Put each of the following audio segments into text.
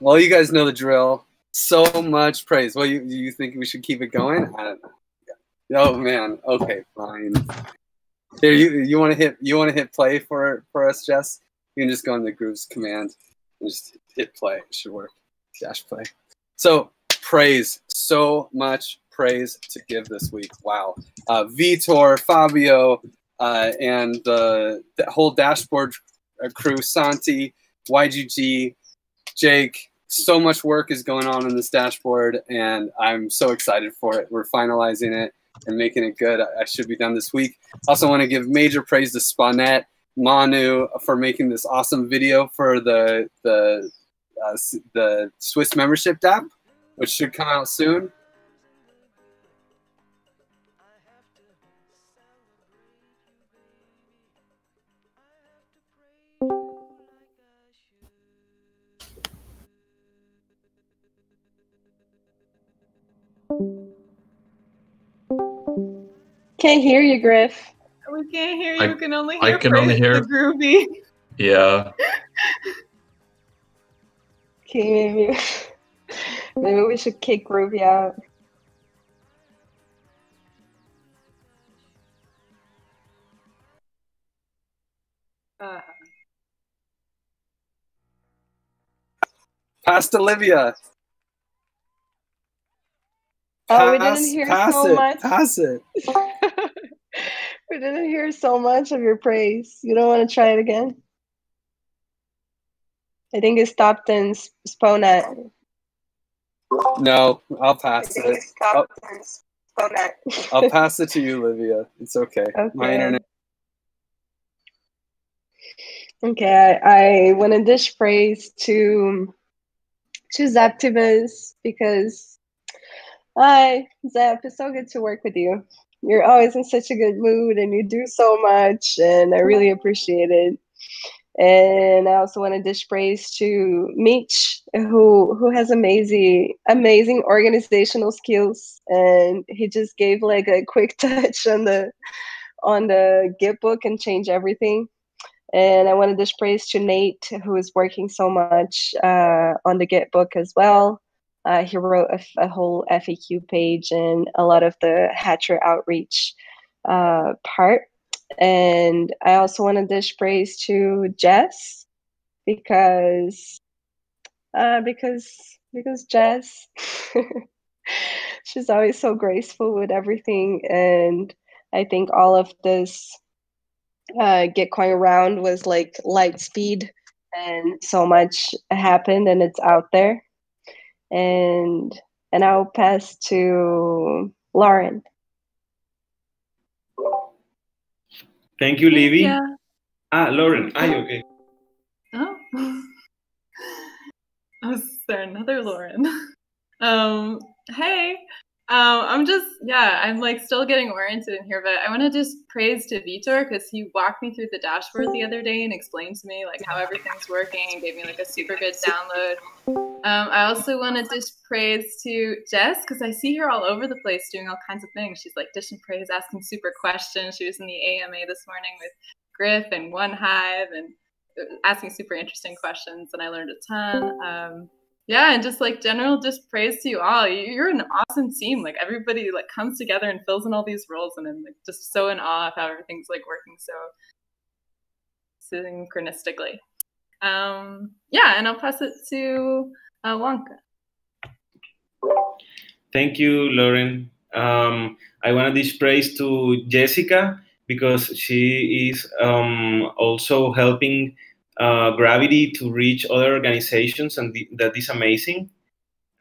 Well, you guys know the drill. So much praise. Well, you think we should keep it going? I don't know. Oh man. Okay, fine. Here, you want to hit play for us, Jess? You can just go in the grooves command and just hit play. It should work. Dash play. So praise. So much praise to give this week. Wow. Vitor, Fabio, and the whole dashboard crew, Santi, YGG, Jake. So much work is going on in this dashboard, and I'm so excited for it. We're finalizing it and making it good. I should be done this week. Also want to give major praise to Spanette, Manu for making this awesome video for the Swiss membership app, which should come out soon. Can't hear you, Griff. We can't hear you. We can only hear the groovy. Yeah. Okay, maybe we should kick Groovy out. Past Olivia. Oh, we didn't hear so much. Pass it. We didn't hear so much of your praise. You don't want to try it again? I think it stopped in Sponet. No, I'll pass it. I'll pass it to you, Olivia. It's okay. My internet. Okay, I want to dish praise to Zaptivus because Zap, it's so good to work with you. You're always in such a good mood and you do so much, and I really appreciate it. And I also want to dish praise to Meech, who has amazing organizational skills, and he just gave like a quick touch on the Git book and changed everything. And I want to dish praise to Nate, who is working so much on the Git book as well. He wrote a whole FAQ page and a lot of the Hatcher outreach part. And I also want to dish praise to Jess because Jess, she's always so graceful with everything. And I think all of this Gitcoin round was like light speed, and so much happened and it's out there. And I'll pass to Lauren. Thank you, Livy. Yeah. Lauren. Okay. Oh. Is there another Lauren? Hey. I'm like still getting oriented in here, but I want to just praise to Vitor because he walked me through the dashboard the other day and explained to me like how everything's working and gave me like a super good download. I also want to dish praise to Jess because I see her all over the place doing all kinds of things. She's like dishing praise, asking super questions. She was in the AMA this morning with Griff and One Hive and asking super interesting questions, and I learned a ton. Yeah, and just like general just praise to you all. You're an awesome team. Like everybody like comes together and fills in all these roles, and I'm like just so in awe of how everything's like working so synchronistically. Yeah, and I'll pass it to Wonka. Thank you, Lauren. I want to dish praise to Jessica because she is also helping Gravity to reach other organizations, and that is amazing.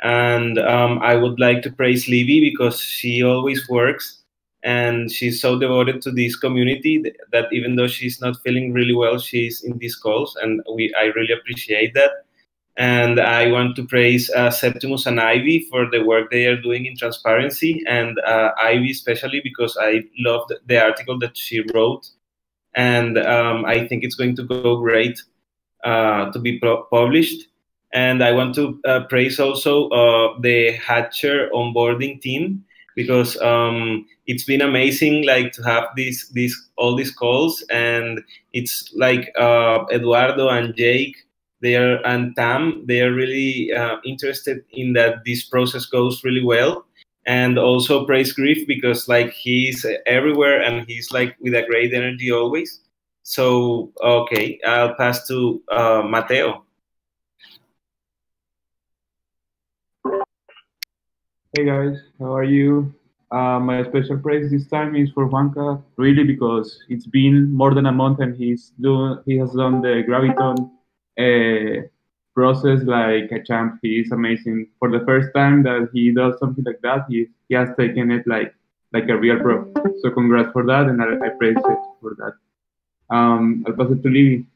And I would like to praise Livy because she always works and she's so devoted to this community that even though she's not feeling really well, she's in these calls, and I really appreciate that. And I want to praise Septimus and Ivy for the work they are doing in transparency, and Ivy especially because I loved the article that she wrote. And I think it's going to go great to be published. And I want to praise also the Hatcher onboarding team because it's been amazing, like to have all these calls, and it's like Eduardo and Jake and Tam, they are really interested in that this process goes really well. And also praise Griff because like he's everywhere and he's like with a great energy always. So okay, I'll pass to Mateo. Hey guys, how are you? My special praise this time is for Juanca, really, because it's been more than a month and he has done the Graviton process like a champ. He is amazing. For the first time that he does something like that, he has taken it like a real pro. So congrats for that, and I praise it for that. I'll pass it to Livy.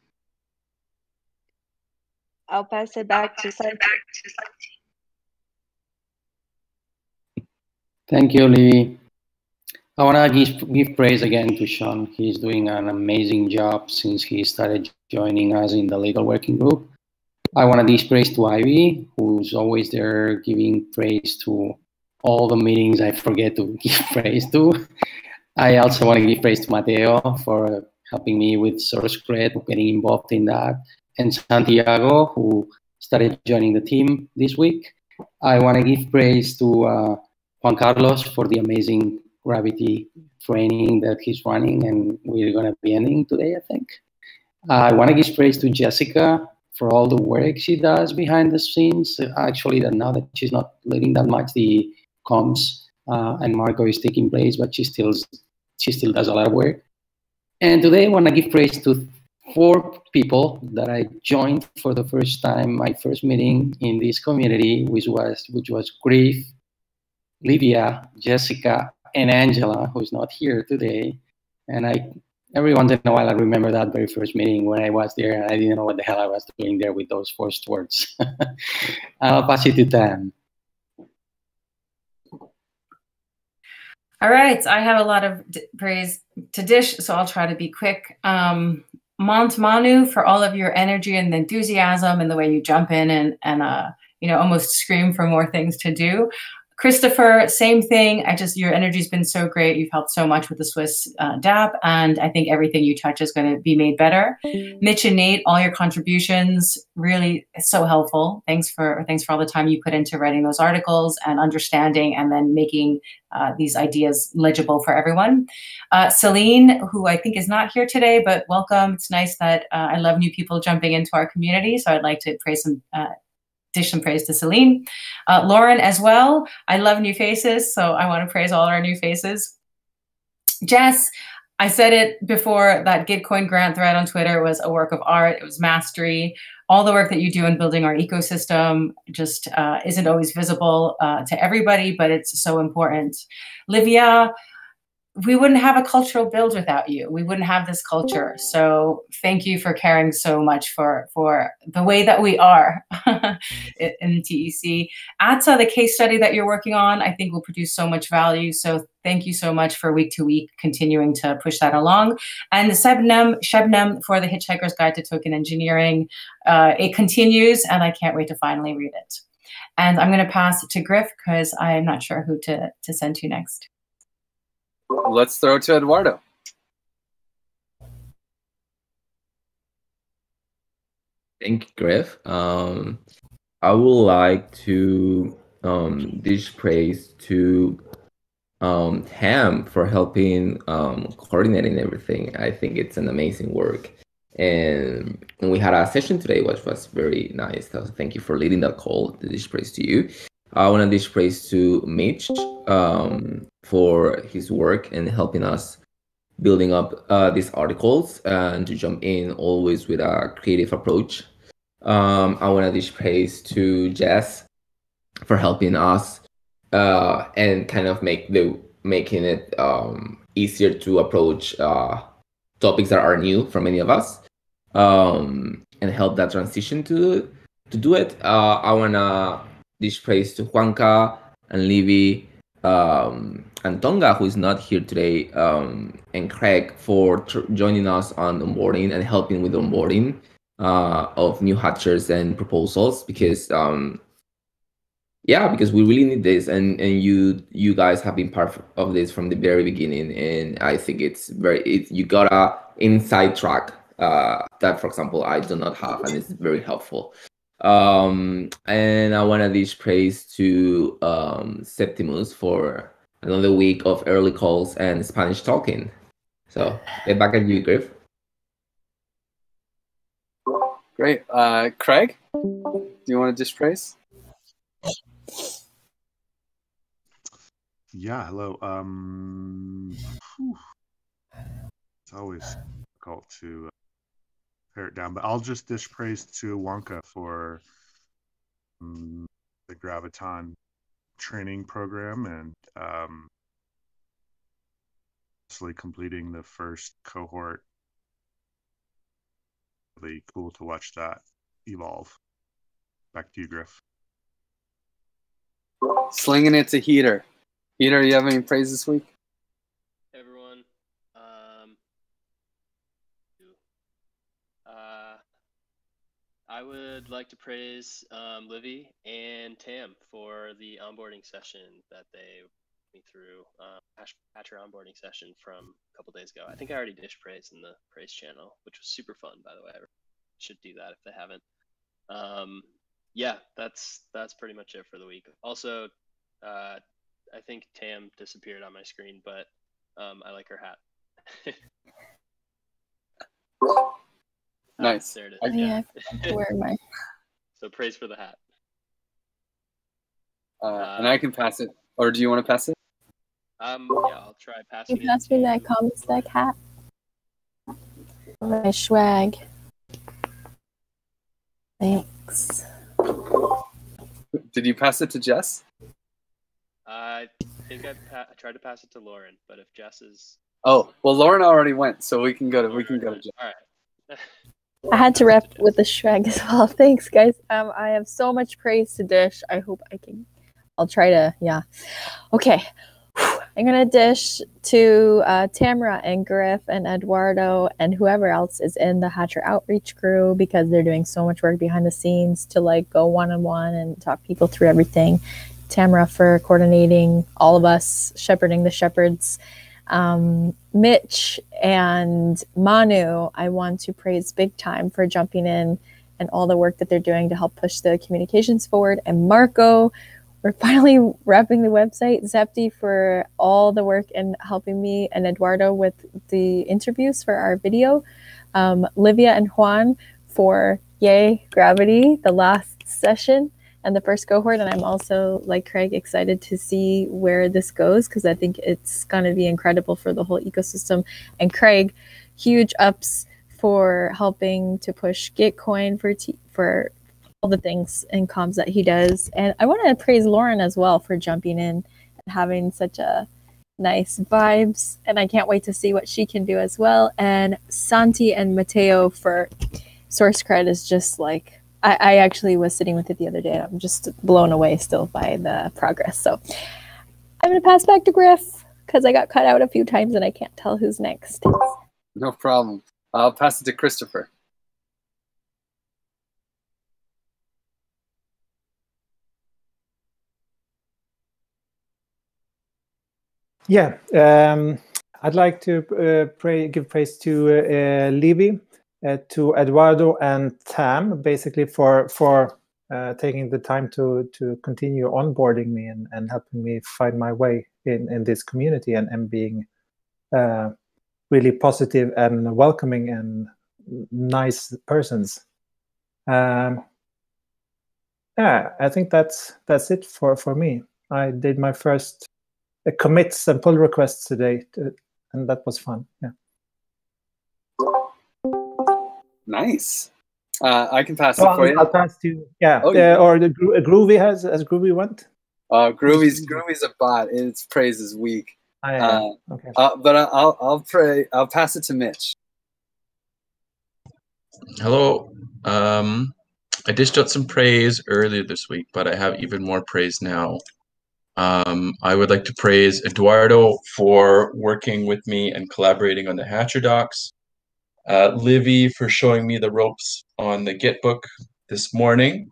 I'll pass it back to Santi. Thank you, Livy. I want to give praise again to Sean. He's doing an amazing job since he started joining us in the legal working group. I want to give praise to Ivy, who's always there giving praise to all the meetings I forget to give praise to. I also want to give praise to Mateo for helping me with SourceCred, getting involved in that, and Santiago, who started joining the team this week. I want to give praise to Juan Carlos for the amazing gravity training that he's running, and we're going to be ending today, I think. I want to give praise to Jessica for all the work she does behind the scenes. Actually, now that she's not leading that much, the comms and Marco is taking place, but she still does a lot of work. And today I want to give praise to 4 people that I joined for the first time, my first meeting in this community, which was Griff, Livia, Jessica, and Angela, who's not here today. And every once in a while, I remember that very first meeting when I was there, and I didn't know what the hell I was doing there with those 4 stewards. I'll pass it to Dan. All right, I have a lot of praise to dish, so I'll try to be quick. Mont Manu, for all of your energy and enthusiasm and the way you jump in and almost scream for more things to do. Christopher, same thing. Your energy's been so great. You've helped so much with the Swiss DApp, and I think everything you touch is going to be made better. Mitch and Nate, all your contributions, really so helpful. Thanks for all the time you put into writing those articles and understanding and then making these ideas legible for everyone. Celine, who I think is not here today, but welcome. It's nice that I love new people jumping into our community, so I'd like to dish some praise to Celine. Lauren as well. I love new faces, so I want to praise all our new faces. Jess, I said it before, that Gitcoin grant thread on Twitter was a work of art. It was mastery. All the work that you do in building our ecosystem just isn't always visible to everybody, but it's so important. Livia, we wouldn't have a cultural build without you. We wouldn't have this culture. So thank you for caring so much for the way that we are in TEC. ATSA, the case study that you're working on, I think will produce so much value. So thank you so much for week to week continuing to push that along. And Shebnem for the Hitchhiker's Guide to Token Engineering. It continues, and I can't wait to finally read it. And I'm going to pass it to Griff because I'm not sure who to send to next. Let's throw it to Eduardo. Thank you, Griff. I would like to dish praise to Ham for helping coordinating everything. I think it's an amazing work. And we had a session today, which was very nice. So thank you for leading that call. The dish praise to you. I want to dish praise to Mitch for his work and helping us building up these articles and to jump in always with a creative approach. I want to dish praise to Jess for helping us and kind of making it easier to approach topics that are new for many of us and help that transition to do it. I want to dish praise to Juanca and Livy and Tonga, who is not here today, and Craig for joining us on onboarding and helping with the onboarding of new hatchers and proposals, because because we really need this, and you guys have been part of this from the very beginning, and I think you got a inside track that, for example, I do not have, and it's very helpful. And I want to dish praise to Septimus for another week of early calls and Spanish talking. So get back at you, Griff. Great. Craig, do you want to dish praise? Yeah, hello. It's always difficult to pare it down, but I'll just dish praise to Wonka for the Graviton training program and actually completing the first cohort. Really cool to watch that evolve. Back to you, Griff. Slinging it to Heater. Heater, you have any praise this week? Hey everyone. I would like to praise Livy and Tam for the onboarding session that they me through Hatcher onboarding session from a couple days ago. I think I already dish praise in the praise channel, which was super fun, by the way. I should do that if they haven't. Yeah, that's pretty much it for the week. Also, I think Tam disappeared on my screen, but I like her hat. Nice. There it is. Oh, yeah, I forgot to wear my. So praise for the hat. And I can pass it. Or do you want to pass it? Yeah, I'll try passing You pass me that comic stack hat. My swag. Thanks. Did you pass it to Jess? I think I tried to pass it to Lauren, but if Jess is... Oh, well, Lauren already went, so we can go to Jess. All right. I had to rep with the swag as well. Thanks, guys. I have so much praise to dish. I hope I can. I'll try to. Yeah. Okay. I'm gonna dish to Tamara and Griff and Eduardo and whoever else is in the Hatcher outreach crew, because they're doing so much work behind the scenes to like go one-on-one and talk people through everything. Tamara for coordinating all of us, shepherding the shepherds. Mitch and Manu, I want to praise big time for jumping in and all the work that they're doing to help push the communications forward. And Marco, we're finally wrapping the website. Zepti for all the work and helping me, and Eduardo with the interviews for our video. Livia and Juan for Yay Gravity, the last session and the first cohort. And I'm also, like Craig, excited to see where this goes, because I think it's going to be incredible for the whole ecosystem. And Craig, huge ups for helping to push Gitcoin for all the things and comms that he does. And I want to praise Lauren as well for jumping in and having such a nice vibes. And I can't wait to see what she can do as well. And Santi and Mateo for source cred is just like, I actually was sitting with it the other day. I'm just blown away still by the progress. So I'm going to pass back to Griff because I got cut out a few times and I can't tell who's next. No problem. I'll pass it to Christopher. Yeah, I'd like to give praise to Livy, to Eduardo and Tam, basically for taking the time to continue onboarding me and helping me find my way in this community and being really positive and welcoming and nice persons. Yeah, I think that's it for me. I did my first commits and pull requests today, and that was fun. Yeah. Nice. I can pass it for you. I'll pass to or the Groovy has Groovy went. Groovy's a bot. Its praise is weak. Okay. But I'll pass it to Mitch. Hello. I dished out some praise earlier this week, but I have even more praise now. I would like to praise Eduardo for working with me and collaborating on the Hatcher docs. Livy for showing me the ropes on the Git book this morning.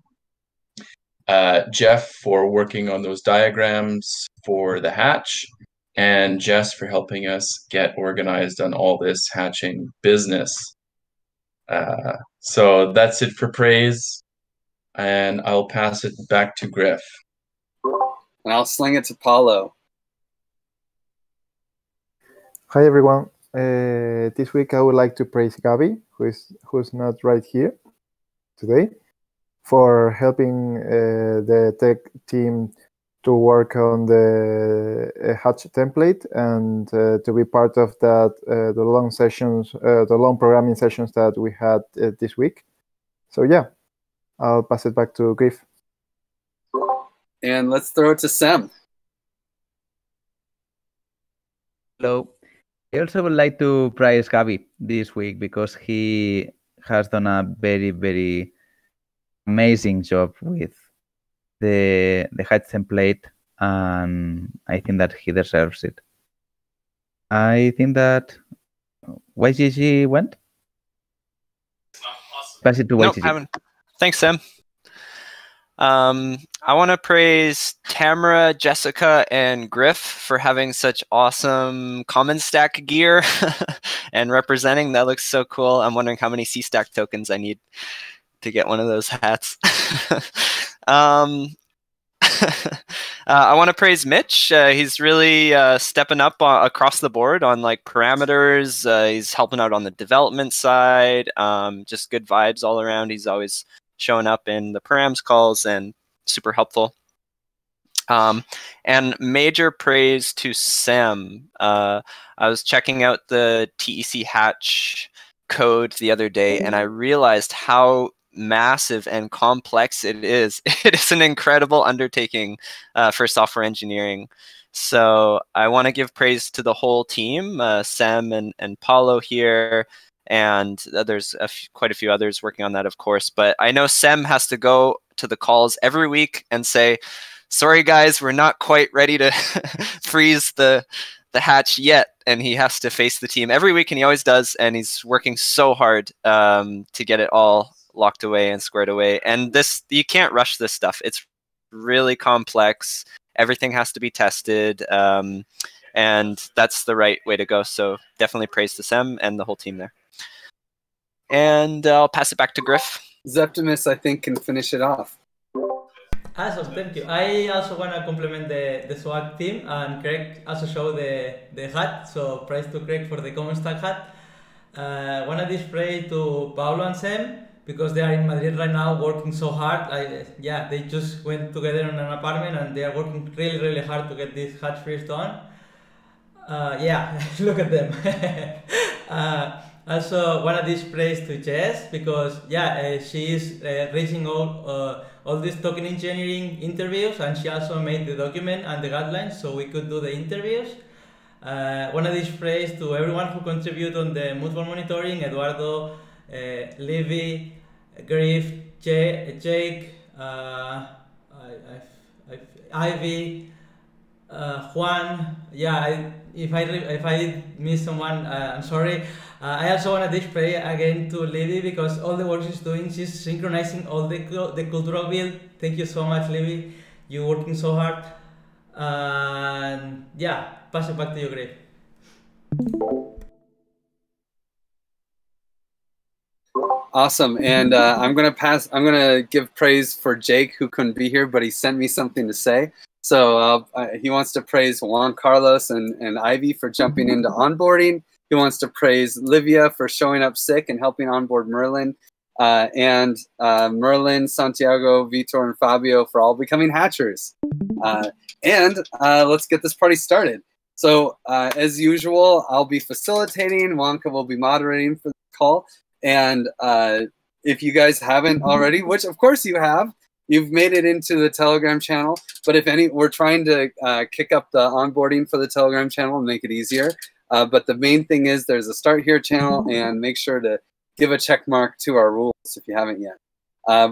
Jeff for working on those diagrams for the hatch. And Jess for helping us get organized on all this hatching business. So that's it for praise, and I'll pass it back to Griff. And I'll sling it to Paulo. Hi everyone. This week I would like to praise Gabby, who's not right here today, for helping the tech team to work on the Hatch template and to be part of that the long sessions, the long programming sessions that we had this week. So yeah, I'll pass it back to Griff. And let's throw it to Sam. Hello. I also would like to praise Gabi this week because he has done a very, very amazing job with the Hatch template, and I think that he deserves it. I think that YGG went. Pass it to YGG. Nope, thanks, Sam. I want to praise Tamara, Jessica, and Griff for having such awesome Common Stack gear and representing. That looks so cool. I'm wondering how many C-Stack tokens I need to get one of those hats. I want to praise Mitch. He's really stepping up across the board on like parameters. He's helping out on the development side. Just good vibes all around. He's always showing up in the Paramms calls and super helpful. And major praise to Sam. I was checking out the TEC Hatch code the other day, and I realized how massive and complex it is. It is an incredible undertaking for software engineering. So I want to give praise to the whole team, Sam and Paulo here, and there's quite a few others working on that, of course. But I know Sam has to go to the calls every week and say, sorry guys, we're not quite ready to freeze the hatch yet. And he has to face the team every week, and he always does. And he's working so hard to get it all locked away and squared away. And this, you can't rush this stuff. It's really complex. Everything has to be tested. And that's the right way to go. So definitely praise to Sam and the whole team there. And I'll pass it back to Griff. Zeptimus, I think, can finish it off. Awesome, thank you. I also want to compliment the SWAG team, and Craig also showed the hat, so praise to Craig for the Common Stack hat. Want to display to Paulo and Sam, because they are in Madrid right now working so hard. Yeah, they just went together in an apartment and they are working really, really hard to get this hatch freeze done. Yeah, look at them. Also, want to display to Jess, because yeah, she is raising all these token engineering interviews, and she also made the document and the guidelines so we could do the interviews. Want to display to everyone who contributed on the mutual monitoring: Eduardo, Livy, Griff, Jake, Ivy, Juan. Yeah, if I miss someone, I'm sorry. I also want to display again to Livy, because all the work she's doing, she's synchronizing all the cultural build. Thank you so much, Livy. You're working so hard. And yeah, pass it back to you, Griff. Awesome. And I'm gonna give praise for Jake, who couldn't be here, but he sent me something to say. So he wants to praise Juan Carlos and Ivy for jumping into onboarding. He wants to praise Livia for showing up sick and helping onboard Merlin, and Merlin, Santiago, Vitor, and Fabio for all becoming hatchers. And let's get this party started. So as usual, I'll be facilitating. Wonka will be moderating for the call. And if you guys haven't already, which of course you have, you've made it into the Telegram channel. But if we're trying to kick up the onboarding for the Telegram channel and make it easier. But the main thing is there's a Start Here channel, and make sure to give a check mark to our rules if you haven't yet.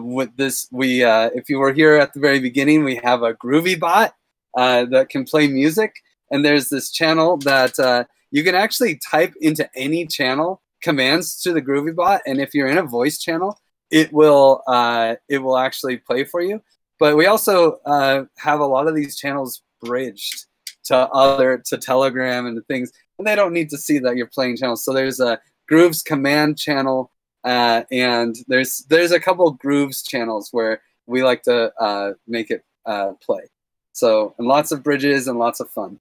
With this, if you were here at the very beginning, we have a Groovy bot that can play music. And there's this channel that you can actually type into any channel commands to the Groovy bot. And if you're in a voice channel, it will actually play for you. But we also have a lot of these channels bridged to Telegram and things. And they don't need to see that you're playing channels. So there's a Groove's command channel and there's a couple grooves channels where we like to make it play. So, and lots of bridges and lots of fun.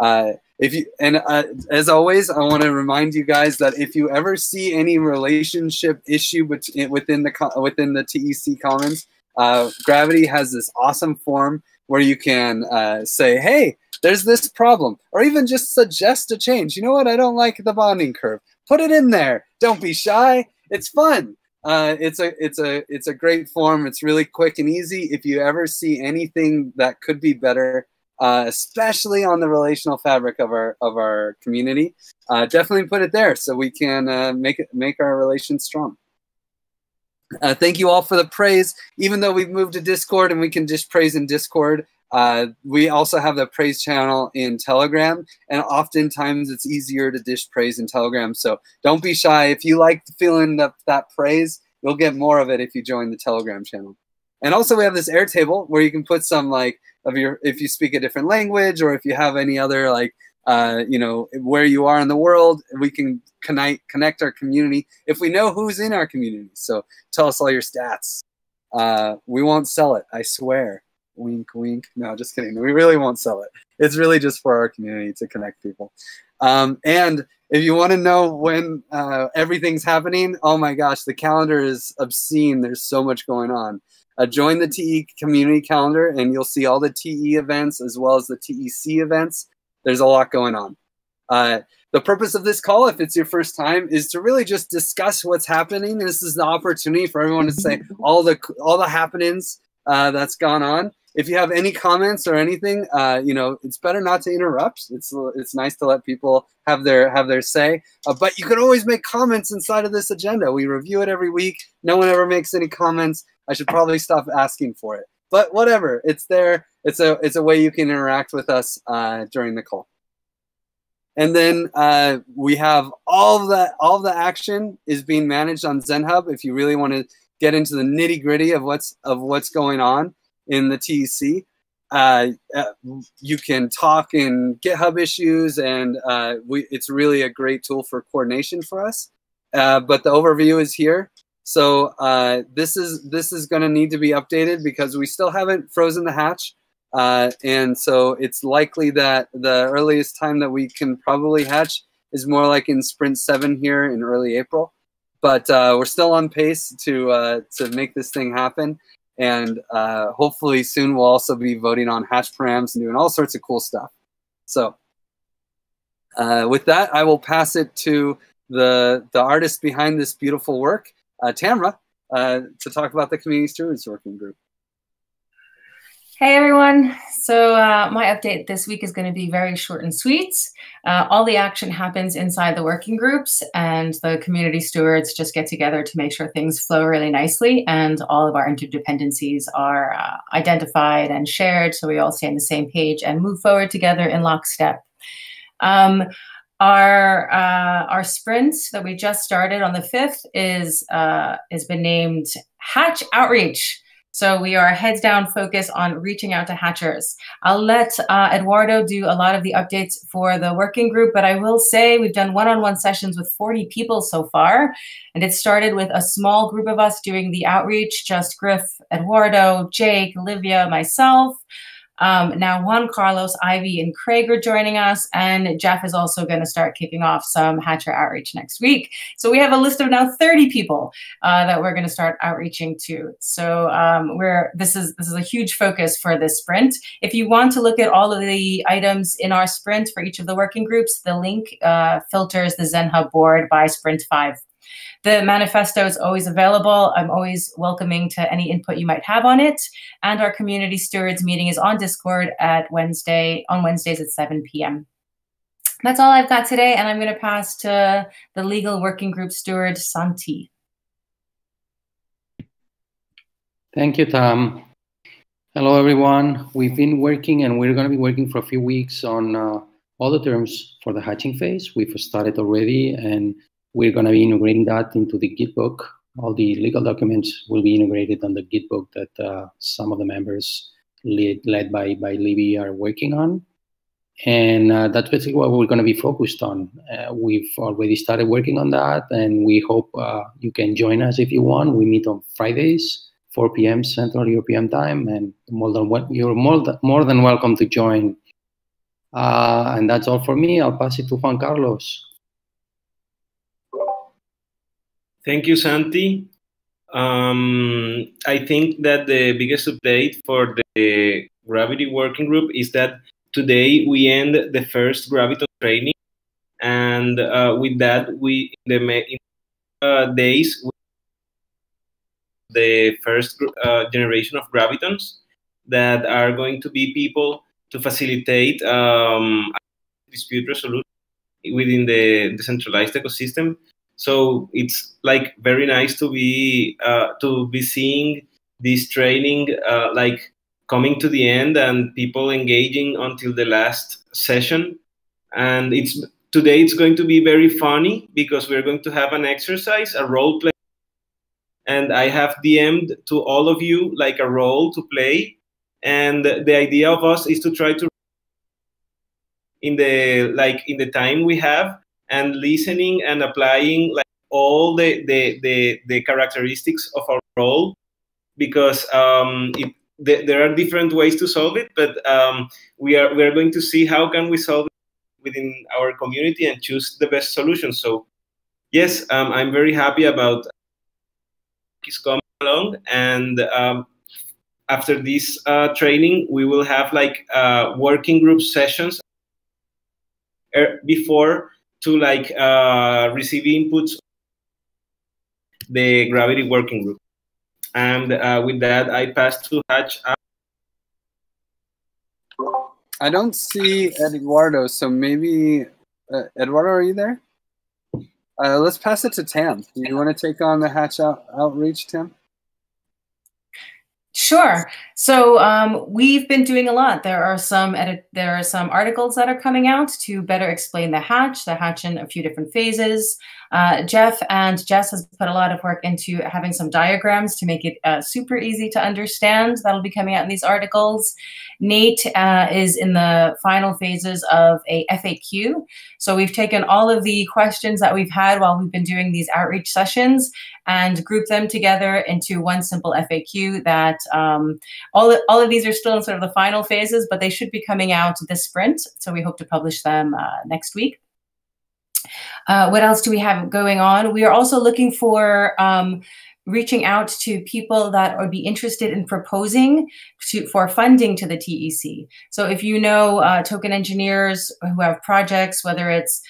As always, I want to remind you guys that if you ever see any relationship issue within the TEC Commons, Gravity has this awesome form where you can say, hey, there's this problem, or even just suggest a change. You know what? I don't like the bonding curve. Put it in there. Don't be shy. It's fun. It's a great form. It's really quick and easy. If you ever see anything that could be better, especially on the relational fabric of our community, definitely put it there so we can make our relations strong. Thank you all for the praise. Even though we've moved to Discord and we can just praise in Discord, we also have the praise channel in Telegram, and oftentimes it's easier to dish praise in Telegram. So don't be shy. If you like feeling that praise, you'll get more of it if you join the Telegram channel. And also we have this Airtable where you can put some if you speak a different language, or if you have any other where you are in the world, we can connect our community if we know who's in our community. So tell us all your stats. We won't sell it, I swear. Wink, wink. No, just kidding. We really won't sell it. It's really just for our community to connect people. And if you want to know when everything's happening, oh my gosh, the calendar is obscene. There's so much going on. Join the TE community calendar and you'll see all the TE events as well as the TEC events. There's a lot going on. The purpose of this call, if it's your first time, is to really just discuss what's happening. This is the opportunity for everyone to say all the happenings that's gone on. If you have any comments or anything, it's better not to interrupt. It's nice to let people have their say. But you can always make comments inside of this agenda. We review it every week. No one ever makes any comments. I should probably stop asking for it. But whatever, it's there. It's a way you can interact with us during the call. And then we have all the action is being managed on ZenHub. If you really want to get into the nitty gritty of what's going on in the TEC, you can talk in GitHub issues, and it's really a great tool for coordination for us. But the overview is here. So this is going to need to be updated because we still haven't frozen the hatch. And so it's likely that the earliest time that we can probably hatch is more like in Sprint 7 here in early April. But we're still on pace to make this thing happen. And hopefully soon we'll also be voting on hatch params and doing all sorts of cool stuff. So with that, I will pass it to the artist behind this beautiful work, Tamra, to talk about the Community Stewards Working Group. Hey everyone. So my update this week is going to be very short and sweet. All the action happens inside the working groups, and the community stewards just get together to make sure things flow really nicely and all of our interdependencies are identified and shared, so we all stay on the same page and move forward together in lockstep. Our sprint that we just started on the 5th has been named Hatch Outreach. So we are heads down focused on reaching out to hatchers. I'll let Eduardo do a lot of the updates for the working group, but I will say we've done one-on-one sessions with 40 people so far. And it started with a small group of us doing the outreach, just Griff, Eduardo, Jake, Olivia, myself. Now Juan Carlos, Ivy, and Craig are joining us, and Jeff is also going to start kicking off some hatcher outreach next week. So we have a list of now 30 people that we're going to start outreaching to. So this is a huge focus for this sprint. If you want to look at all of the items in our sprint for each of the working groups, the link filters the ZenHub board by Sprint 5. The manifesto is always available. I'm always welcoming to any input you might have on it. And our community stewards meeting is on Discord on Wednesdays at 7 p.m. That's all I've got today, and I'm going to pass to the legal working group steward, Santi. Thank you, Tam. Hello, everyone. We've been working, and we're going to be working for a few weeks on all the terms for the hatching phase. We've started already, and we're going to be integrating that into the Git book. All the legal documents will be integrated on the Git book that some of the members led by Libby are working on. And that's basically what we're going to be focused on. We've already started working on that, and we hope you can join us if you want. We meet on Fridays, 4 p.m. Central European Time, and you're more than welcome to join. And that's all for me. I'll pass it to Juan Carlos. Thank you, Santi. I think that the biggest update for the Gravity Working Group is that today we end the first Graviton training, and with that, we in days the first generation of Gravitons that are going to be people to facilitate dispute resolution within the decentralized ecosystem. So it's like very nice to be seeing this training like coming to the end and people engaging until the last session. And today it's going to be very funny because we're going to have an exercise, a role play, and I have DM'd to all of you like a role to play. And the idea of us is to try to in the time we have, and listening and applying like all the characteristics of our role, because there are different ways to solve it, but we are going to see how can we solve it within our community and choose the best solution. So yes, I'm very happy about is coming along, and after this training we will have like working group sessions before to like receive inputs the Gravity Working Group. And with that, I pass to Hatch. I don't see Eduardo, so maybe Eduardo, are you there? Let's pass it to Tam. Do you want to take on the Hatch outreach, Tim? Sure. So we've been doing a lot. There are some articles that are coming out to better explain the hatch in a few different phases. Jeff and Jess has put a lot of work into having some diagrams to make it super easy to understand. That'll be coming out in these articles. Nate is in the final phases of a FAQ. So we've taken all of the questions that we've had while we've been doing these outreach sessions and grouped them together into one simple FAQ that all of these are still in sort of the final phases, but they should be coming out this sprint. So we hope to publish them next week. What else do we have going on? We are also looking for reaching out to people that would be interested in proposing for funding to the TEC. So if you know token engineers who have projects, whether it's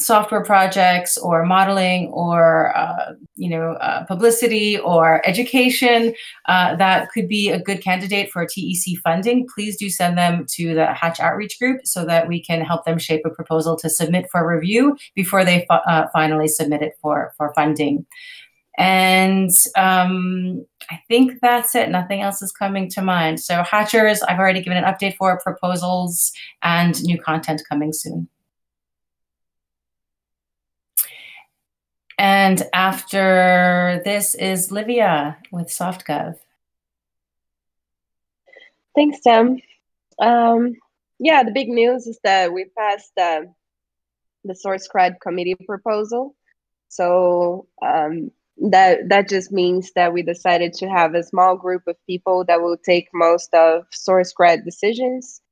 software projects or modeling or publicity or education that could be a good candidate for TEC funding, please do send them to the Hatch Outreach Group so that we can help them shape a proposal to submit for review before they finally submit it for funding. And I think that's it. Nothing else is coming to mind. So Hatchers, I've already given an update for proposals and new content coming soon. And after this is Livia with SoftGov. Thanks, Tim. Yeah, the big news is that we passed the SourceCred committee proposal. So that just means that we decided to have a small group of people that will take most of SourceCred decisions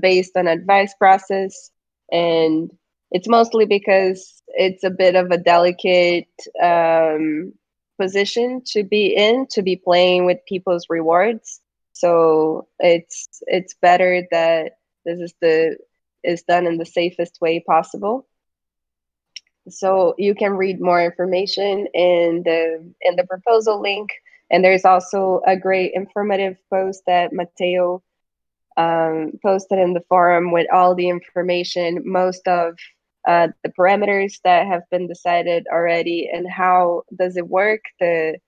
based on advice process. And it's mostly because it's a bit of a delicate position to be playing with people's rewards. So it's better that this is done in the safest way possible. So you can read more information in the proposal link, and there's also a great informative post that Mateo posted in the forum with all the information, most of the parameters that have been decided already, and how does it work, the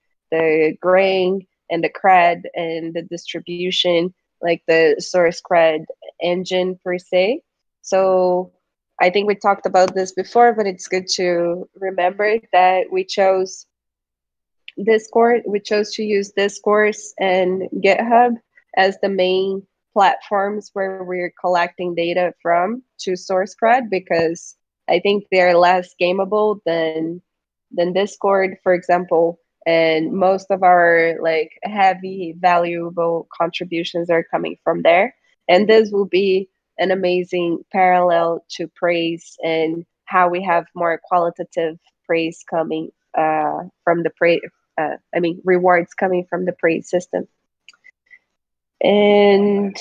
graying and the CRED and the distribution, like the SourceCred engine per se. So I think we talked about this before, but it's good to remember that we chose Discord. We chose to use Discourse and GitHub as the main platforms where we're collecting data from to SourceCred, because I think they're less gameable than Discord, for example. And most of our like heavy, valuable contributions are coming from there. And this will be an amazing parallel to praise and how we have more qualitative praise coming from the praise. Rewards coming from the praise system. And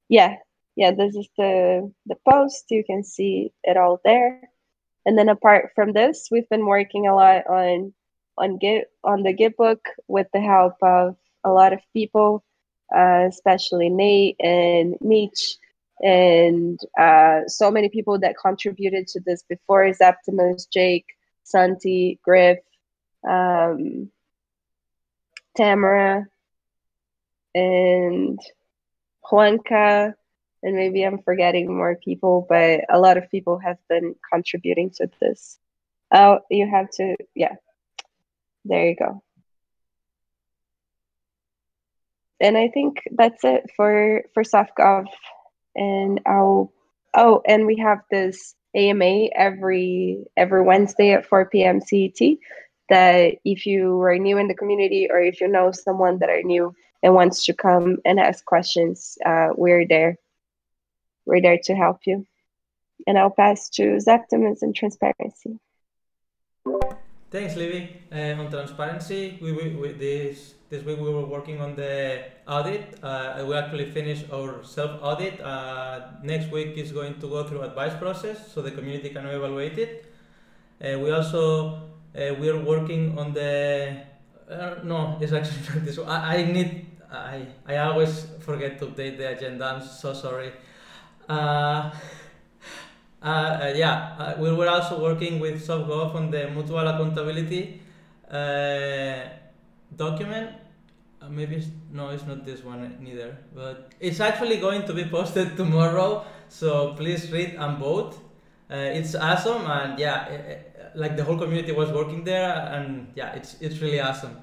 yeah, this is the post. You can see it all there. And then apart from this, we've been working a lot on the Git book with the help of a lot of people, especially Nate and Meech, and so many people that contributed to this before: Zaptimus, Jake, Santi, Griff, Tamara, and Juanca, and maybe I'm forgetting more people, but a lot of people have been contributing to this. Oh, you have to, yeah, there you go. And I think that's it for SoftGov. And and we have this AMA every Wednesday at 4 p.m. CET, that if you are new in the community or if you know someone that are new and wants to come and ask questions, we're there. We're there to help you. And I'll pass to Zaptimus and transparency. Thanks, Livy. On transparency, this week we were working on the audit. We actually finished our self-audit. Next week is going to go through advice process so the community can evaluate it. We also we are working on the. No, it's actually not this one. I always forget to update the agenda. I'm so sorry. We were also working with SoftGov on the mutual accountability document. It's not this one neither, but it's actually going to be posted tomorrow, so please read and vote. It's awesome, and like the whole community was working there, and it's really awesome.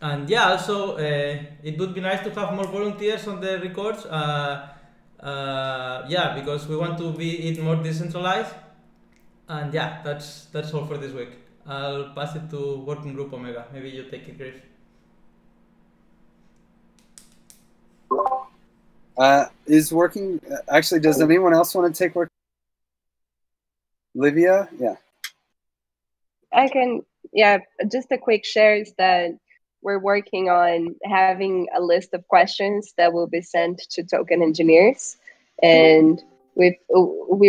Also it would be nice to have more volunteers on the records. Because we want to be it more decentralized. And that's all for this week. I'll pass it to Working Group Omega. Maybe you take it, Griff. Actually, does anyone else want to take work? Livia? Yeah. I can, just a quick share is that we're working on having a list of questions that will be sent to token engineers. And we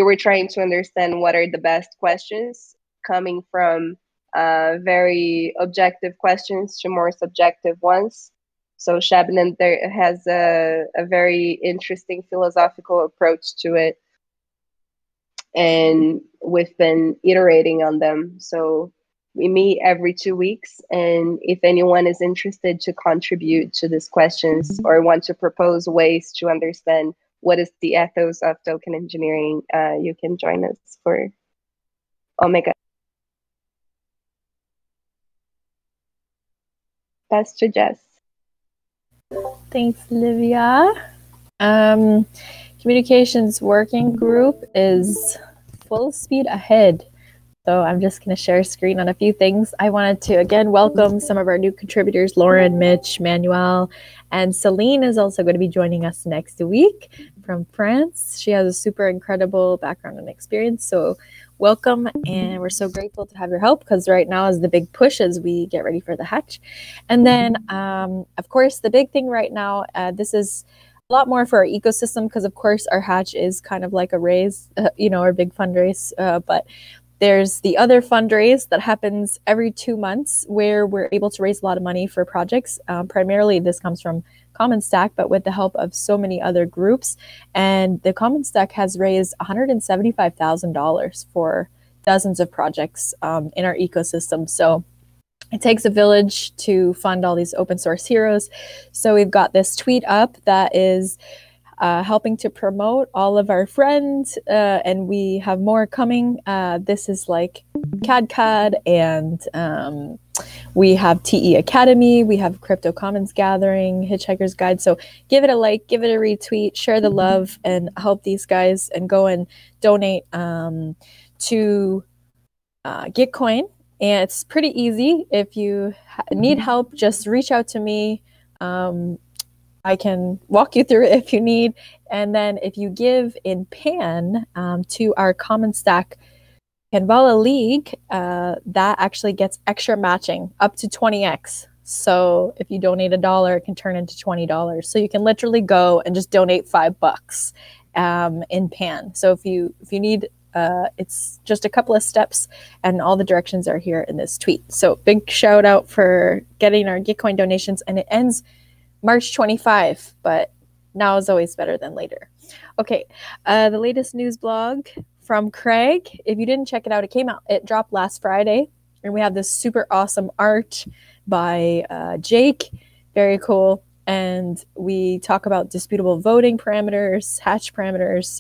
were trying to understand what are the best questions, coming from very objective questions to more subjective ones. So Shabnan there has a very interesting philosophical approach to it. And we've been iterating on them. So we meet every 2 weeks, and if anyone is interested to contribute to these questions or want to propose ways to understand what is the ethos of token engineering, you can join us for Omega. Pass to Jess. Thanks, Livia. Communications working group is full speed ahead. So I'm just going to share a screen on a few things. I wanted to, again, welcome some of our new contributors, Lauren, Mitch, Manuel, and Celine is also going to be joining us next week from France. She has a super incredible background and experience. So welcome, and we're so grateful to have your help, because right now is the big push as we get ready for the hatch. And then, of course, the big thing right now, this is a lot more for our ecosystem, because, of course, our hatch is kind of like a raise, our big fundraise, but there's the other fundraise that happens every 2 months where we're able to raise a lot of money for projects. Primarily, this comes from Common Stack, but with the help of so many other groups. And the Common Stack has raised $175,000 for dozens of projects in our ecosystem. So it takes a village to fund all these open source heroes. So we've got this tweet up that is helping to promote all of our friends, and we have more coming. This is like CAD and we have TE Academy, we have Crypto Commons Gathering, Hitchhiker's Guide. So give it a like, give it a retweet, share the love, and help these guys, and go and donate to Gitcoin. And it's pretty easy. If you need help, just reach out to me. I can walk you through it if you need. And then if you give in Pan to our Common Stack Canvala League, that actually gets extra matching up to 20x. So if you donate $1, it can turn into $20. So you can literally go and just donate $5 in Pan. So if you need, it's just a couple of steps, and all the directions are here in this tweet. So big shout out for getting our Gitcoin donations, and it ends March 25, but now is always better than later. Okay, the latest news blog from Craig. If you didn't check it out, it dropped last Friday, and we have this super awesome art by Jake. Very cool. And we talk about disputable voting parameters, hatch parameters,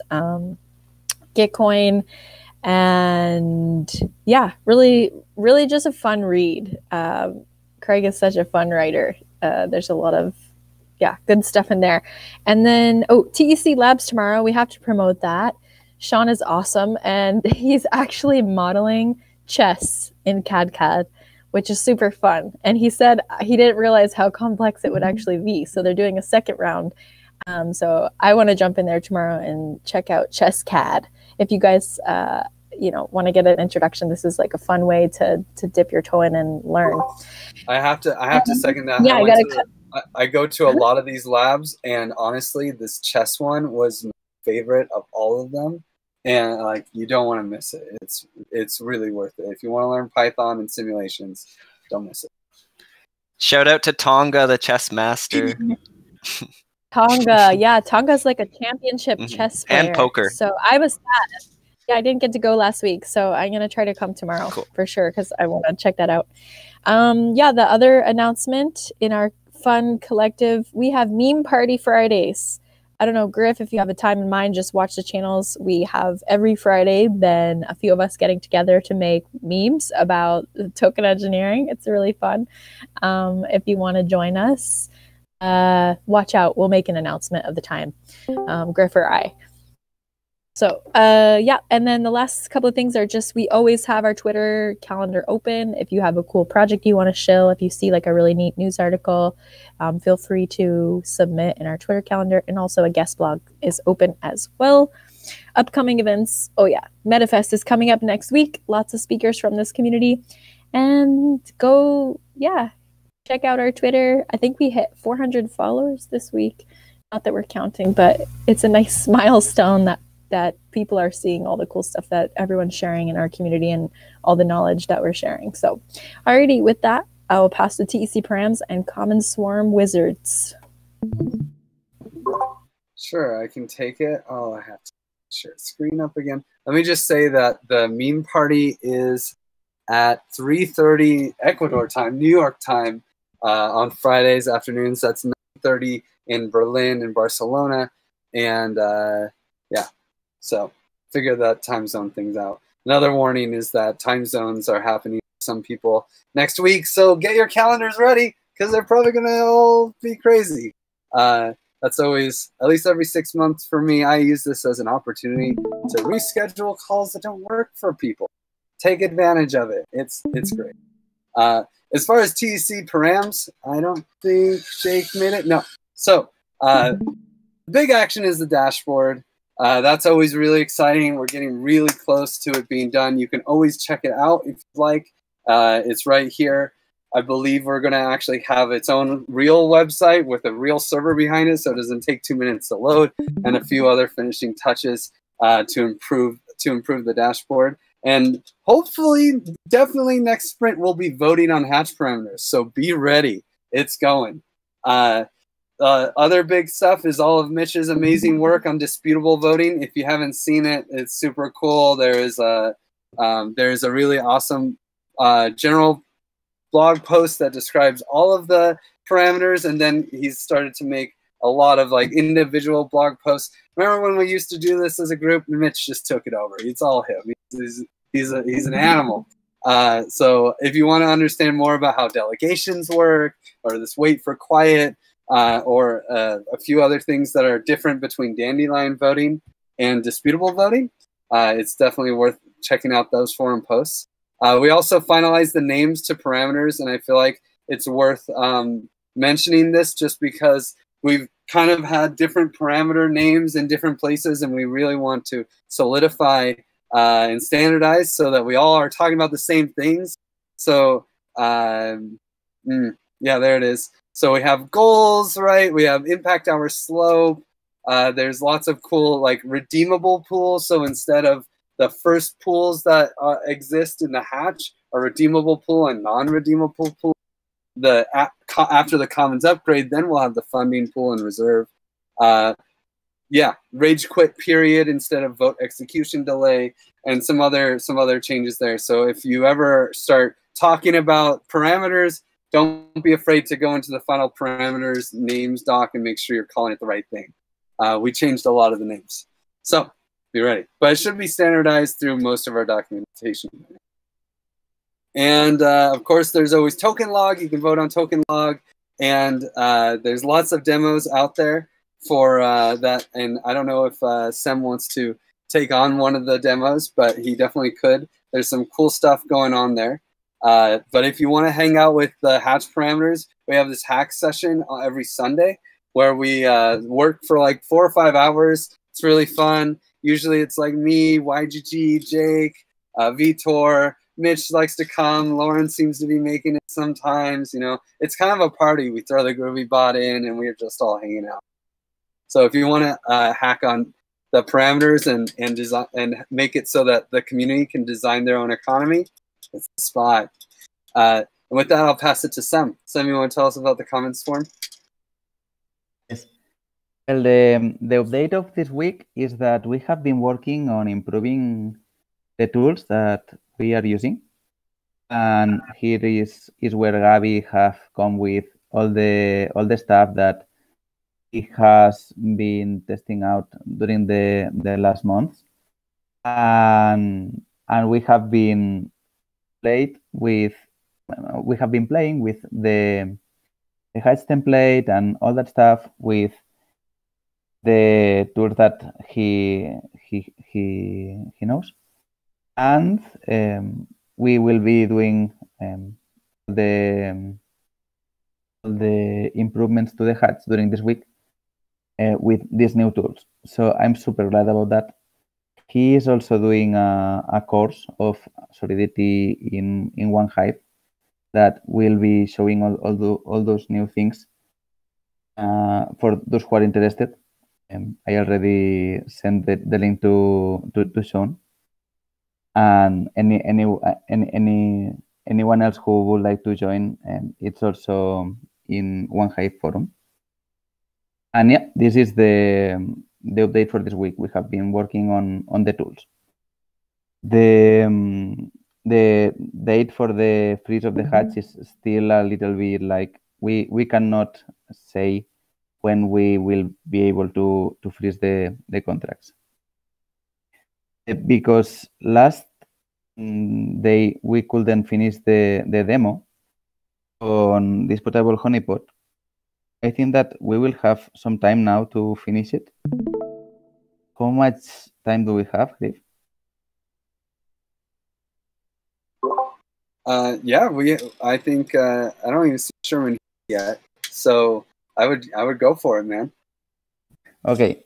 Gitcoin, and yeah, really, really just a fun read. Craig is such a fun writer. There's a lot of good stuff in there. And then, TEC Labs tomorrow. We have to promote that. Sean is awesome, and he's actually modeling chess in CAD, which is super fun. And he said he didn't realize how complex it would actually be. So they're doing a second round. So I want to jump in there tomorrow and check out Chess CAD. If you guys, want to get an introduction, this is like a fun way to dip your toe in and learn. I have to second that. Yeah, I go to a lot of these labs, and honestly, this chess one was my favorite of all of them. And you don't want to miss it. It's really worth it. If you want to learn Python and simulations, don't miss it. Shout out to Tonga, the chess master. Tonga, yeah, Tonga's like a championship chess player. And poker. So I was sad. Yeah, I didn't get to go last week, so I'm gonna try to come tomorrow for sure, because I want to check that out. The other announcement in our fun collective, we have Meme Party Fridays. I don't know, Griff, if you have a time in mind, just watch the channels. We have every Friday, then a few of us getting together to make memes about token engineering. It's really fun. If you want to join us, watch out. We'll make an announcement of the time, Griff or I. So, and then the last couple of things are just, we always have our Twitter calendar open. If you have a cool project you want to shill, if you see like a really neat news article, feel free to submit in our Twitter calendar. And also a guest blog is open as well. Upcoming events. Oh yeah, MetaFest is coming up next week. Lots of speakers from this community. And check out our Twitter. I think we hit 400 followers this week. Not that we're counting, but it's a nice milestone that people are seeing all the cool stuff that everyone's sharing in our community and all the knowledge that we're sharing. So, alrighty, with that, I will pass to TEC Paramms and Common Swarm Wizards. Sure, I can take it. Oh, I have to share screen up again. Let me just say that the meme party is at 3:30 Ecuador time, New York time, on Fridays afternoons. That's 9:30 in Berlin and Barcelona, and so figure that time zone things out. Another warning is that time zones are happening for some people next week, so get your calendars ready, because they're probably going to all be crazy. That's always, at least every 6 months for me, I use this as an opportunity to reschedule calls that don't work for people. Take advantage of it. It's great. As far as TEC Paramms, I don't think Jake made it. No. So big action is the dashboard. That's always really exciting. We're getting really close to it being done. You can always check it out if you'd like. It's right here. I believe we're going to actually have its own real website with a real server behind it, so it doesn't take 2 minutes to load, and a few other finishing touches to improve the dashboard. And hopefully, definitely next sprint, we'll be voting on hatch parameters. So be ready. It's going. Other big stuff is all of Mitch's amazing work on disputable voting. If you haven't seen it, it's super cool. There is a really awesome general blog post that describes all of the parameters, and then he's started to make a lot of like individual blog posts. Remember when we used to do this as a group? Mitch just took it over. It's all him. He's an animal. So if you want to understand more about how delegations work, or this wait for quiet, or a few other things that are different between dandelion voting and disputable voting, it's definitely worth checking out those forum posts. We also finalized the names to parameters, and I feel like it's worth mentioning this just because we've kind of had different parameter names in different places, and we really want to solidify and standardize so that we all are talking about the same things. So yeah, there it is. So we have goals, right? We have impact hour slope. There's lots of cool like redeemable pools. So instead of the first pools that exist in the hatch, a redeemable pool and non-redeemable pool, after the commons upgrade, then we'll have the funding pool and reserve. Yeah, rage quit period instead of vote execution delay, and some other changes there. So if you ever start talking about parameters, don't be afraid to go into the final parameters names doc and make sure you're calling it the right thing. We changed a lot of the names. So be ready. But it should be standardized through most of our documentation. And of course, there's always token log. You can vote on token log. And there's lots of demos out there for that. And I don't know if Sem wants to take on one of the demos, but he definitely could. There's some cool stuff going on there. But if you want to hang out with the hatch parameters, we have this hack session every Sunday where we work for like 4 or 5 hours. It's really fun. Usually it's like me, YGG, Jake, Vitor, Mitch likes to come. Lauren seems to be making it sometimes. You know, it's kind of a party. We throw the Groovy bot in and we're just all hanging out. So if you want to hack on the parameters and design and make it so that the community can design their own economy, it's the spot. And with that, I'll pass it to Sam. Sam, you want to tell us about the comments form? Yes. Well, the update of this week is that we have been working on improving the tools that we are using. And here is where Gabby have come with all the stuff that he has been testing out during the last months. And we have been playing with the hatch template and all that stuff with the tools that he knows, and we will be doing the improvements to the hatch during this week with these new tools. So I'm super glad about that. He is also doing a course of Solidity in OneHive that will be showing all those new things for those who are interested. I already sent the link to Sean, and anyone else who would like to join, it's also in OneHive forum. And yeah, this is the update for this week. We have been working on the tools. The date for the freeze of the hatch is still a little bit like we cannot say when we will be able to freeze the contracts, because last day we couldn't finish the demo on disputable honeypot. I think that we will have some time now to finish it. How much time do we have, Cliff? Yeah, I think I don't even see Sherman yet, so I would go for it, man. Okay.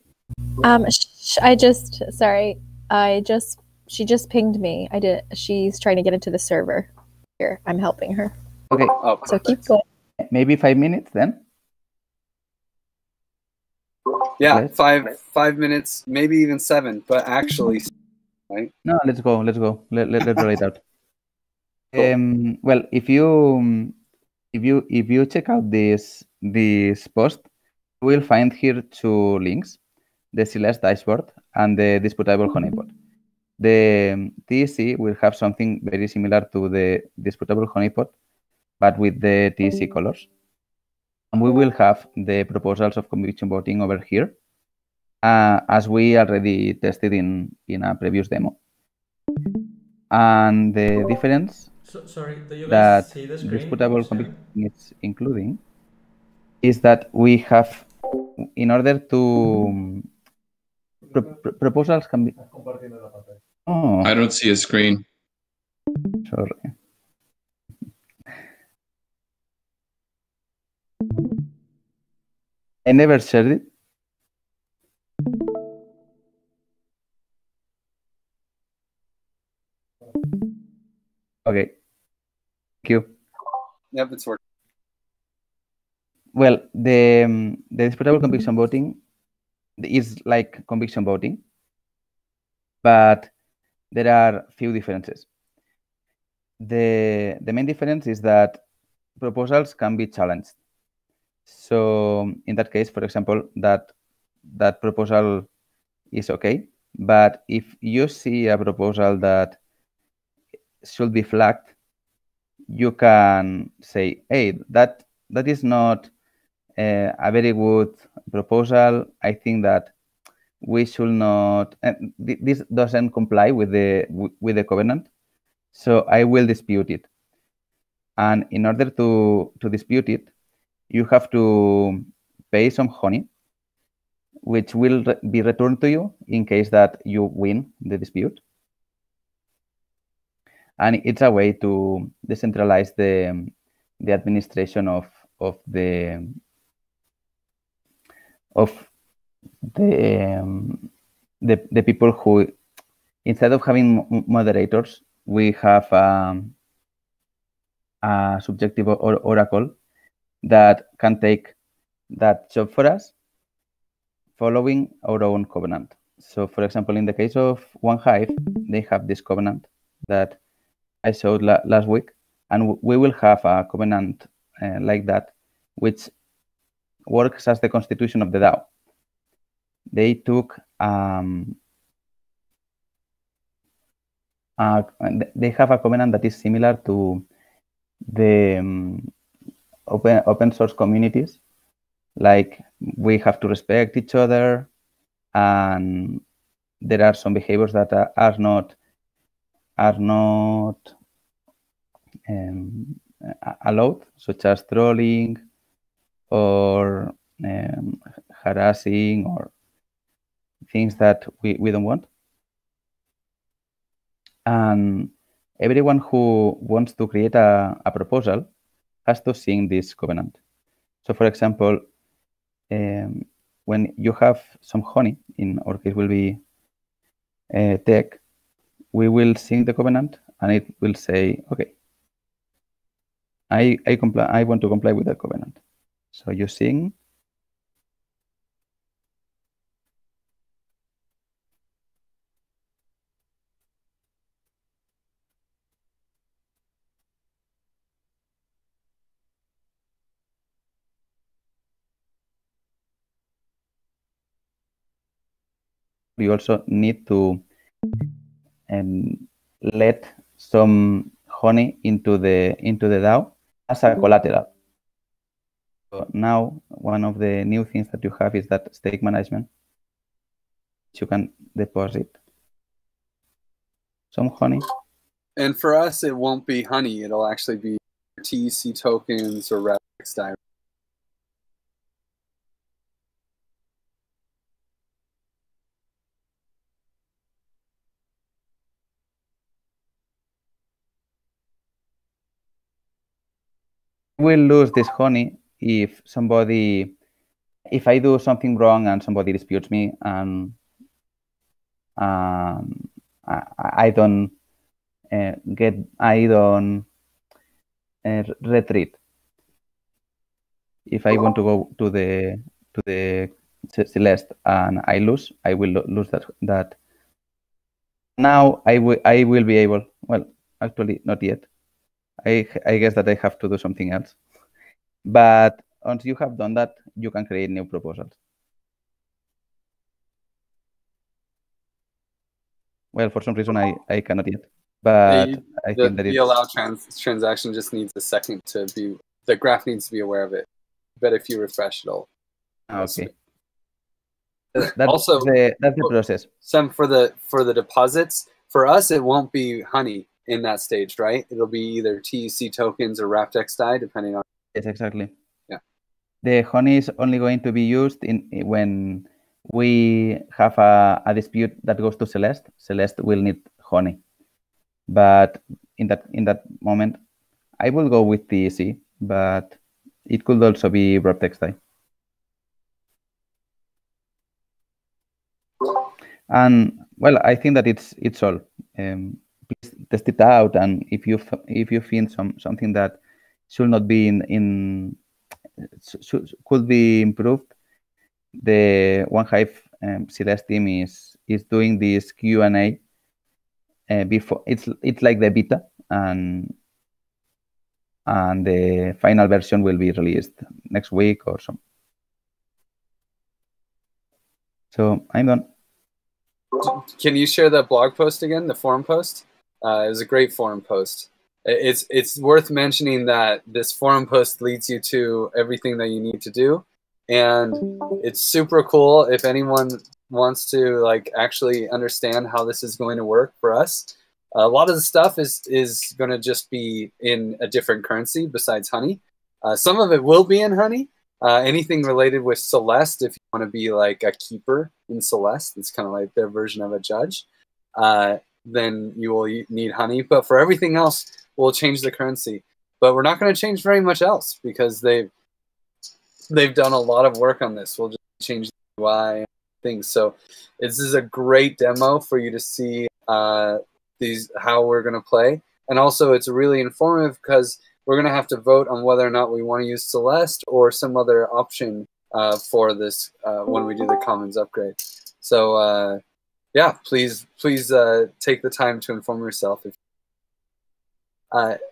She just pinged me. She's trying to get into the server. Here, I'm helping her. Okay. Oh, so keep going. Maybe 5 minutes then. Yeah, 5 minutes, maybe even 7, but actually, right? No, let's go. Let's roll it out. Cool. Well, if you check out this post, you will find here 2 links: the Celeste dashboard and the disputable honeypot. The TEC will have something very similar to the disputable honeypot, but with the TEC colors. And we will have the proposals of conviction voting over here, as we already tested in a previous demo. And the difference Sorry, do you guys that see the screen? disputable Sharon? competition is including is that we have, in order to proposals can be. Oh, I don't see a screen. sorry. I never shared it. Okay. Thank you. Yep, it's working. Well, the disputable conviction voting is like conviction voting, but there are few differences. The main difference is that proposals can be challenged. So in that case, for example, that proposal is okay, but if you see a proposal that should be flagged, you can say, hey, that is not a very good proposal. I think that we should not, this doesn't comply with the covenant, so I will dispute it. And in order to dispute it, you have to pay some honey, which will be returned to you in case that you win the dispute. And it's a way to decentralize the administration of the people who, instead of having moderators, we have a subjective oracle that can take that job for us following our own covenant. So for example, in the case of One Hive, they have this covenant that I showed last week, and we will have a covenant like that, which works as the constitution of the DAO. They took they have a covenant that is similar to the open source communities. Like, we have to respect each other, and there are some behaviors that are not allowed, such as trolling or harassing or things that we don't want. And everyone who wants to create a proposal has to sign this covenant. So for example, when you have some honey, in our case will be TEC, we will sign the covenant, and it will say, okay, I want to comply with the covenant. So you sign. We also need to let some honey into the DAO as a collateral. So now one of the new things that you have is that stake management. You can deposit some honey. And for us, it won't be honey. It'll actually be TEC tokens or Rex direct. Will lose this honey if I do something wrong and somebody disputes me, and I don't retreat. If I want to go to the Celeste and I lose, I will lose that. Now I will be able. Well, actually, not yet. I guess that I have to do something else. But once you have done that, you can create new proposals. Well, for some reason, I cannot yet. But I think that the allow transaction just needs a second to be. The graph needs to be aware of it. But if you refresh, it'll. Okay. That's the process. Sam, for the deposits, for us, it won't be honey in that stage, right? It'll be either TEC tokens or wrapped XDAI, depending on. Yes, exactly. Yeah. The honey is only going to be used when we have a dispute that goes to Celeste. Celeste will need honey, but in that moment, I will go with TEC, but it could also be wrapped XDAI. And well, I think that it's all. Please test it out, and if you find something that should not be could be improved, the One Hive Celeste team is doing this Q&A before. It's like the beta, and the final version will be released next week or so. So I'm done. Can you share that blog post again, the forum post? It was a great forum post. It's worth mentioning that this forum post leads you to everything that you need to do, and it's super cool if anyone wants to like actually understand how this is going to work for us. A lot of the stuff is going to just be in a different currency besides honey. Some of it will be in honey. Anything related with Celeste, if you want to be like a keeper in Celeste, it's kind of like their version of a judge, then you will need honey. But for everything else, we'll change the currency. But we're not going to change very much else because they've done a lot of work on this. We'll just change the UI and things. So this is a great demo for you to see how we're going to play. And also it's really informative because we're going to have to vote on whether or not we want to use Celeste or some other option for this when we do the Commons upgrade. So yeah, please take the time to inform yourself.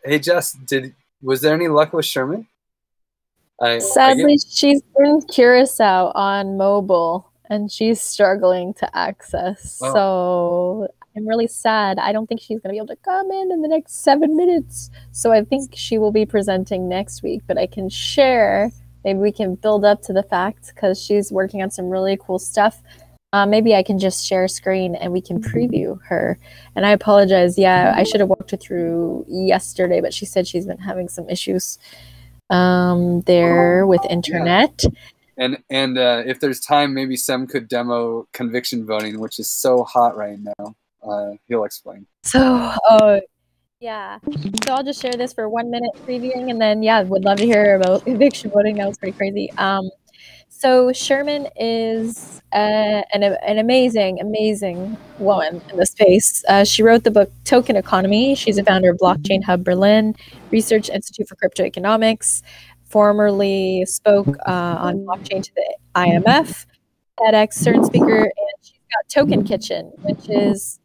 Hey Jess, was there any luck with Sherman? Sadly, she's in Curacao on mobile, and she's struggling to access. Oh. So I'm really sad. I don't think she's going to be able to come in the next 7 minutes. So I think she will be presenting next week, but I can share. Maybe we can build up to the fact because she's working on some really cool stuff. Maybe I can just share screen and we can preview her. And I apologize. Yeah, I should have walked her through yesterday, but she said she's been having some issues there with internet. Yeah. And if there's time, maybe Sem could demo conviction voting, which is so hot right now. He'll explain. So, yeah. So I'll just share this for 1 minute previewing, and then yeah, would love to hear about eviction voting. That was pretty crazy. So Sherman is an amazing woman in the space. She wrote the book Token Economy. She's a founder of Blockchain Hub Berlin, Research Institute for Crypto Economics, formerly spoke on blockchain to the IMF, TEDx certain speaker, and she's got Token Kitchen, which is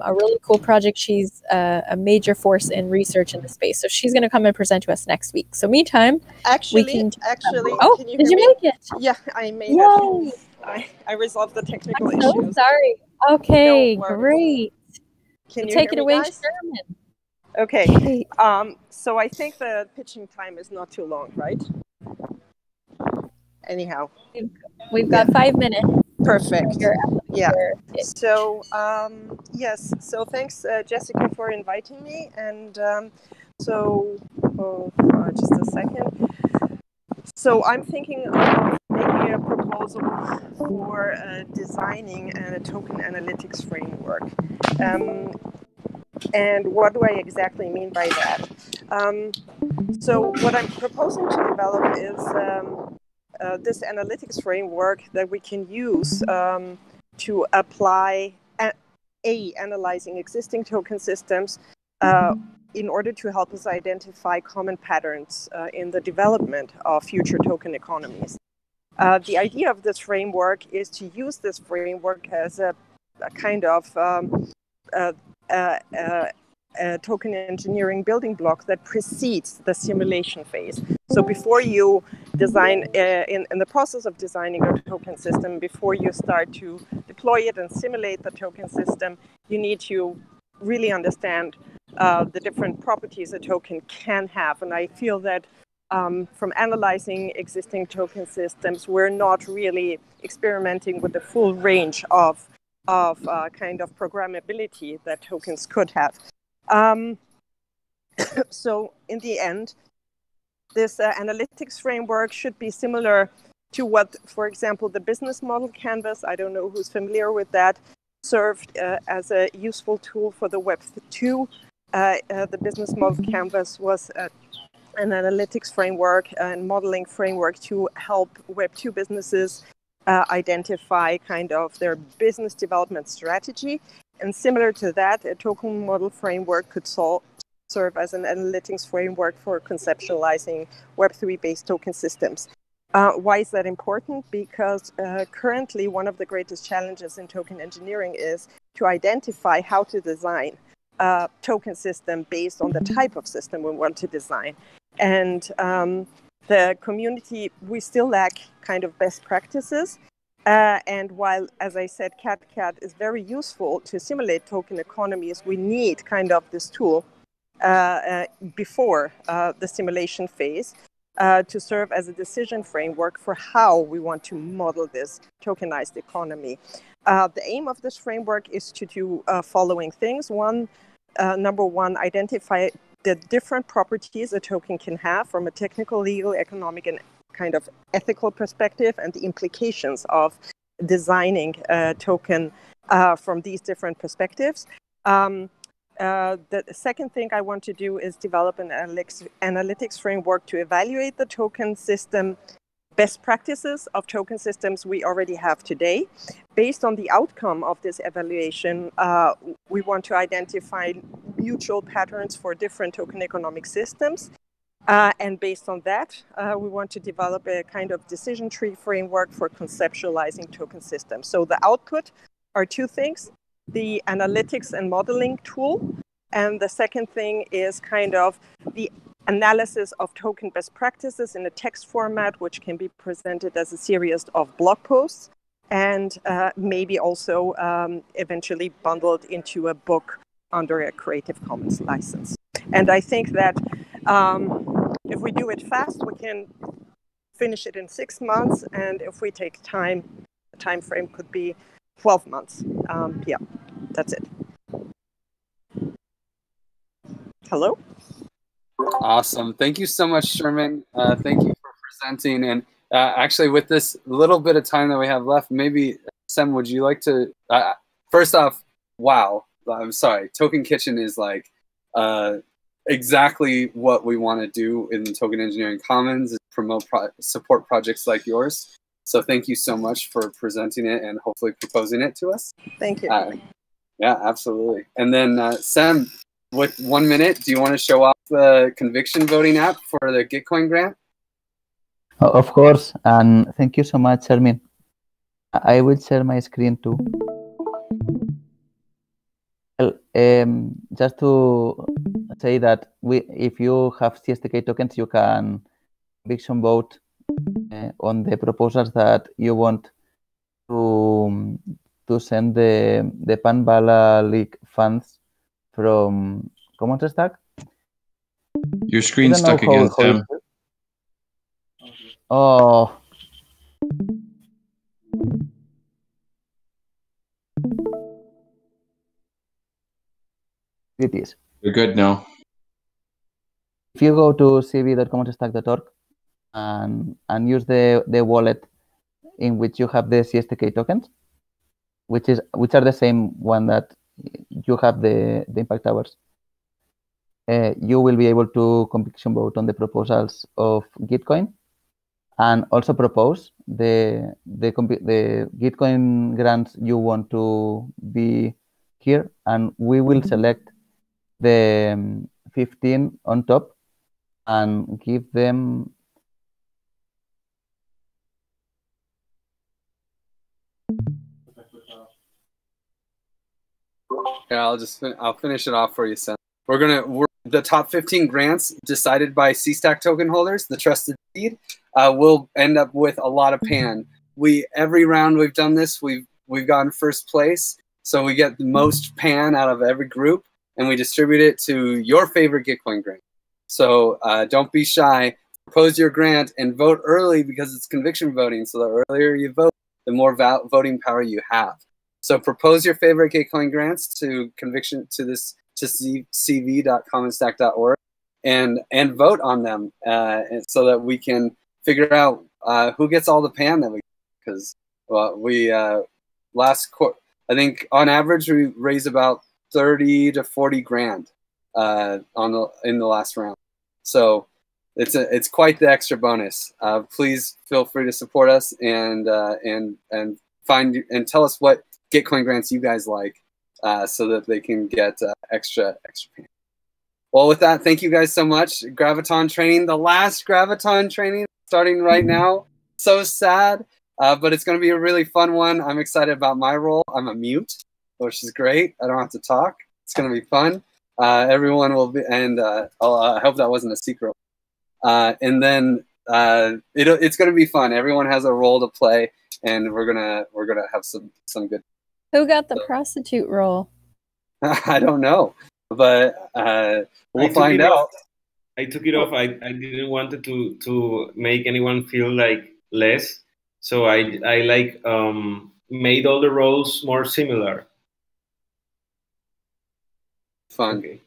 a really cool project. She's a major force in research in the space. So she's going to come and present to us next week. So meantime, actually, can you did you make it? Yeah, I made Yay. it. I resolved the technical I'm issues. so sorry. Okay, No worries. great. Can you Take hear it me, away, guys? Sherman. Okay. So I think the pitching time is not too long, right? Anyhow. We've got 5 minutes. Perfect. Yeah. So, yes. So thanks, Jessica, for inviting me. And just a second. So I'm thinking of making a proposal for designing a token analytics framework. And what do I exactly mean by that? So what I'm proposing to develop is this analytics framework that we can use to apply analyzing existing token systems in order to help us identify common patterns in the development of future token economies. The idea of this framework is to use this framework as a kind of token engineering building block that precedes the simulation phase. So before you design, in the process of designing a token system, before you start to deploy it and simulate the token system, you need to really understand the different properties a token can have. And I feel that from analyzing existing token systems, we're not really experimenting with the full range of of kind of programmability that tokens could have. So in the end, this analytics framework should be similar to what, for example, the business model canvas, I don't know who's familiar with that, served as a useful tool for the Web 2. The business model canvas was an analytics framework and modeling framework to help Web 2 businesses identify kind of their business development strategy. And similar to that, a token model framework could serve as an analytics framework for conceptualizing Web3-based token systems. Why is that important? Because currently one of the greatest challenges in token engineering is to identify how to design a token system based on the type of system we want to design. And the community, we still lack kind of best practices. And while, as I said, CAD is very useful to simulate token economies, we need kind of this tool before the simulation phase to serve as a decision framework for how we want to model this tokenized economy. The aim of this framework is to do following things. Number one, identify the different properties a token can have from a technical, legal, economic, and kind of ethical perspective, and the implications of designing a token from these different perspectives. The second thing I want to do is develop an analytics framework to evaluate the token system best practices of token systems we already have today. Based on the outcome of this evaluation, we want to identify mutual patterns for different token economic systems. And based on that, we want to develop a kind of decision tree framework for conceptualizing token systems. So the output are two things: the analytics and modeling tool. And the second thing is kind of the analysis of token best practices in a text format, which can be presented as a series of blog posts, and maybe also eventually bundled into a book under a Creative Commons license. And I think that if we do it fast, we can finish it in 6 months. And if we take time, the time frame could be 12 months. Yeah, that's it. Hello? Awesome. Thank you so much, Sherman. Thank you for presenting. And actually, with this little bit of time that we have left, maybe, Sam, would you like to, first off, wow, I'm sorry, Token Kitchen is like exactly what we want to do in the Token Engineering Commons, is promote support projects like yours. So thank you so much for presenting it and hopefully proposing it to us. Thank you. Yeah, absolutely. And then Sam, with 1 minute, do you want to show off the conviction voting app for the Gitcoin grant? Of course, and thank you so much, Sherman. I will share my screen too. Well, just to say that if you have CSTK tokens, you can conviction vote on the proposals that you want to send the Panbala League funds from Commons Stack. Your screen's stuck again, Sam. Oh. It is. You're good now. If you go to cv.commonsstack.org and use the wallet in which you have the CSTK tokens, which are the same one that you have the impact hours, you will be able to conviction vote on the proposals of Gitcoin, and also propose the Gitcoin grants you want to be here, and we will select the 15 on top and give them Yeah, I'll finish it off for you, Sam. We're the top 15 grants decided by CStack token holders, the trusted seed, will end up with a lot of pan. Every round we've done this, we've gotten first place, so we get the most pan out of every group, and we distribute it to your favorite Gitcoin grant. So don't be shy. Propose your grant and vote early, because it's conviction voting. So the earlier you vote, the more voting power you have. So propose your favorite Gitcoin grants to cv.commonstack.org and vote on them, so that we can figure out who gets all the PAM that we, because I think on average we raise about 30 to 40 grand in the last round. So it's quite the extra bonus. Please feel free to support us and find and tell us what Gitcoin grants you guys like, so that they can get extra PAM. Well, with that, thank you guys so much. Graviton training, the last Graviton training starting right now. So sad, but it's going to be a really fun one. I'm excited about my role. I'm a mute, which is great. I don't have to talk. It's going to be fun. Everyone will be, and I hope that wasn't a secret. And then it's going to be fun. Everyone has a role to play, and we're gonna have some good. Who got the prostitute role? I don't know, but we'll find out. I took it off. I didn't want it to make anyone feel like less, so I like made all the roles more similar. Fun. Okay.